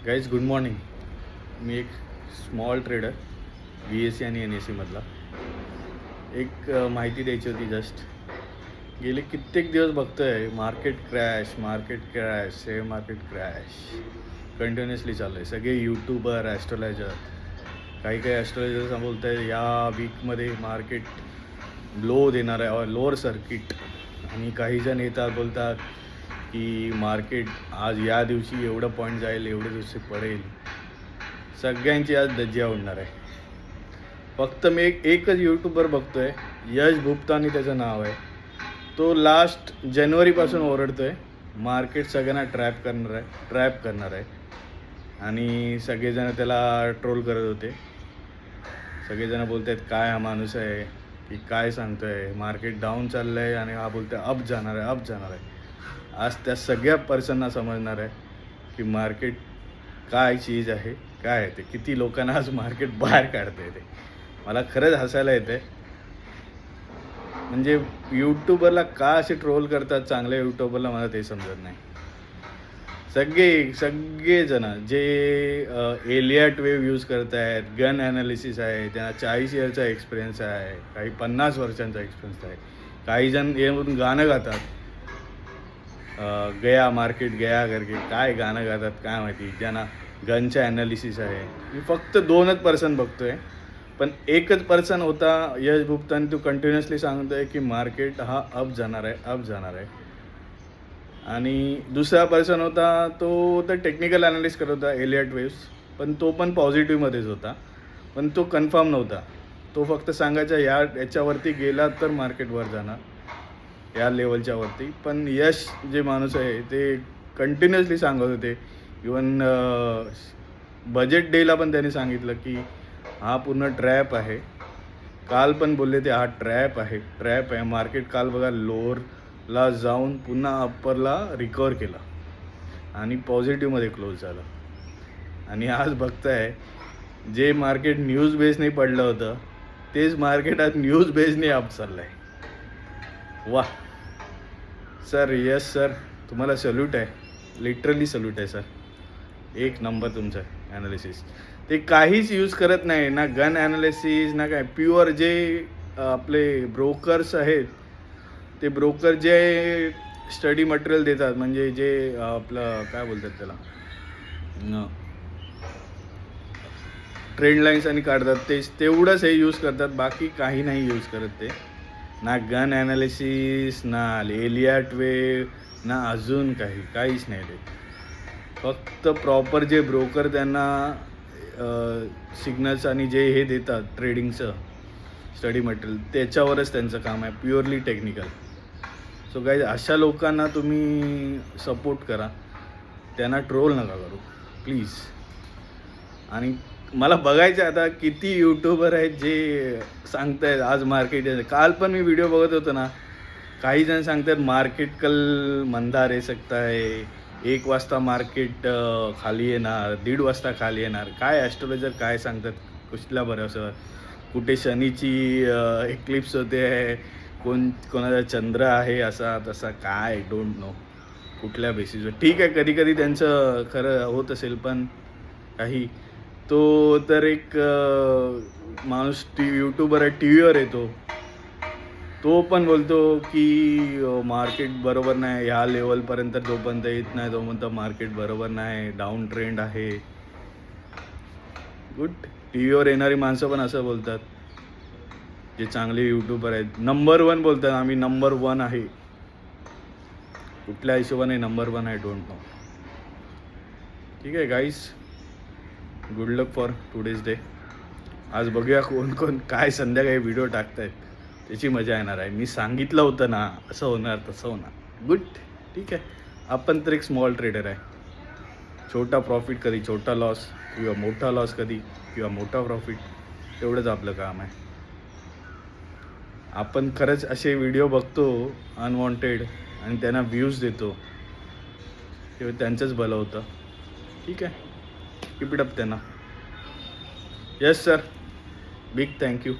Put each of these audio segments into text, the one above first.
Guys good morning. मी एक small trader BSc आणि NSE मधला. एक माहिती द्यायची होती. जस्ट गेले कित्येक दिवस बघतोय market crash, share market crash continuously चालू आहे. सगळे यूट्यूबर, ॲस्ट्रोलॉजर, काही ॲस्ट्रोलॉजर बोलत आहे या वीकमध्ये मार्केट लो देणार आहे, लोअर सर्किट. आणि काही जण येतात बोलतात की मार्केट आज या दिवशी एवढं पॉईंट जाईल, एवढे दिवशी पडेल. सगळ्यांची आज धज्जिया उडणार आहे. फक्त मी एकच यूट्यूबर बघतोय, यश भुप्तानी त्याचं नाव आहे. तो लास्ट जानेवारीपासून ओरडतो आहे मार्केट सगळ्यांना ट्रॅप करणार आहे. आणि सगळेजण त्याला ट्रोल करत होते. सगळेजण बोलत आहेत काय हा माणूस आहे की काय सांगतो आहे, मार्केट डाऊन चाललं आहे आणि हा बोलतो आहे अप जाणार आहे. आज त्या सगळ्या पर्सनना समजणार आहे की मार्केट काय चीज आहे, काय आहे ते. किती लोकांना आज मार्केट बाहेर काढतं आहे ते. मला खरंच हसायला येतं आहे. म्हणजे यूट्यूबरला का असे ट्रोल करतात चांगल्या यूट्यूबरला, मला ते समजत नाही. सगळेजण जे एलियट वेव्ह यूज करत आहेत, गन ॲनालिसिस आहे, त्यांना 40 इयरचा एक्सपिरियन्स आहे, काही 50 वर्षांचा एक्सपिरियन्स आहे. काही जण येऊन गाणं गातात, गया मार्केट गया करके काय गाणं गातात काय माहिती, ज्यांना गनच्या ॲनालिसिस आहे. मी फक्त 2च पर्सन बघतो आहे. पण एकच पर्सन होता यश भुप्तानी, तो कंटिन्युअसली सांगतो आहे की मार्केट हा अप जाणार आहे. आणि दुसरा पर्सन होता तो तर टेक्निकल ॲनालिस्ट करत होता, एलियट वेव्स. पण तो पण पॉझिटिव्हमध्येच होता, पण तो कन्फर्म नव्हता. तो फक्त सांगायचा याच्यावरती गेला तर मार्केट वर जाणार, या लेवलच्या वरती. पण यश जे माणूस आहे ते कंटिन्युअसली सांगत होते. इवन बजेट डेला पण त्यांनी सांगितलं की हा पूर्ण ट्रॅप आहे. काल पण बोलले ते हा ट्रॅप आहे. मार्केट काल बघा लोअरला जाऊन पुन्हा अप्परला रिकवर केला आणि पॉझिटिव्हमध्ये क्लोज झालं. आणि आज बघताय जे मार्केट न्यूज बेसने पडलं होतं तेच मार्केट आज न्यूज बेसने अप चाललं आहे. वा सर, यस सर, तुम्हाला सल्यूट आहे, लिटरली सल्यूट आहे सर. एक नंबर तुमचं ॲनालिसिस. ते काहीच यूज करत नाही, ना गन ॲनालिसिस ना काय. प्युअर जे आपले ब्रोकर्स आहेत, ते ब्रोकर जे स्टडी मटेरियल देतात, म्हणजे जे आपलं काय बोलतात त्याला, ट्रेंड लाईन्स आणि काढतात, तेवढंच हे यूज करतात. बाकी काही नाही यूज करत ते. ना गन ॲनालिसिस, ना एलियट वेव्ह, ना अजून काहीच नाही. ते फक्त प्रॉपर जे ब्रोकर त्यांना सिग्नल्स आणि जे हे देतात ट्रेडिंगचं स्टडी मटेरियल, त्याच्यावरच त्यांचं काम आहे, प्युअरली टेक्निकल. सो गाईज, अशा लोकांना तुम्ही सपोर्ट करा, त्यांना ट्रोल नका करू प्लीज. आणि मला बघायचं आता किती यूट्यूबर आहेत जे सांगत आहेत आज मार्केट. काल पण मी व्हिडिओ बघत होतो ना, काही जण सांगतात मार्केट कल मंदा रे सकता है, 1 वाजता मार्केट खाली येणार, 1:30 वाजता खाली येणार. काय ॲस्ट्रोलॉजर काय सांगतात, कुठल्या भरोसा. कुठे शनीची एक्लिप्स होते आहे, कोणाचा चंद्र आहे असा तसा, काय डोंट नो कुठल्या बेसिसवर. ठीक आहे, कधी त्यांचं खरं होत असेल, पण काही तो तर एक माणूस यूट्यूबर आहे, TVवर येतो, तो पण बोलतो की मार्केट बरोबर नाही, ह्या लेवलपर्यंत जोपर्यंत येत नाही तो म्हणतो मार्केट बरोबर नाही, डाऊन ट्रेंड आहे. गुड. TVवर येणारी माणसं पण असं बोलतात, जे चांगले यूट्यूबर आहेत. नंबर 1 बोलतात, आम्ही नंबर 1 आहे. कुठल्या हिशोबाने नंबर 1 आहे डोंट नो. ठीक आहे guys, good luck for today's day. आज बघूया कोण काय संध्याकाळी व्हिडिओ टाकतायत, त्याची मजा येणार आहे. मी सांगितलं होतं ना, असं होणार तसं होणार. गुड. ठीक आहे, आपण तर एक स्मॉल ट्रेडर आहे. छोटा प्रॉफिट कधी छोटा लॉस, किंवा मोठा लॉस कधी किंवा मोठा प्रॉफिट, तेवढंच आपलं काम आहे. आपण खरंच असे व्हिडिओ बघतो अनवॉन्टेड आणि त्यांना व्ह्यूज देतो, तेव्हा त्यांचंच भलं होतं. ठीक आहे, कीप इट अप त्यांना. Yes sir, big thank you,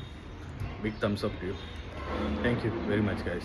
big thumbs up to you. Thank you very much guys.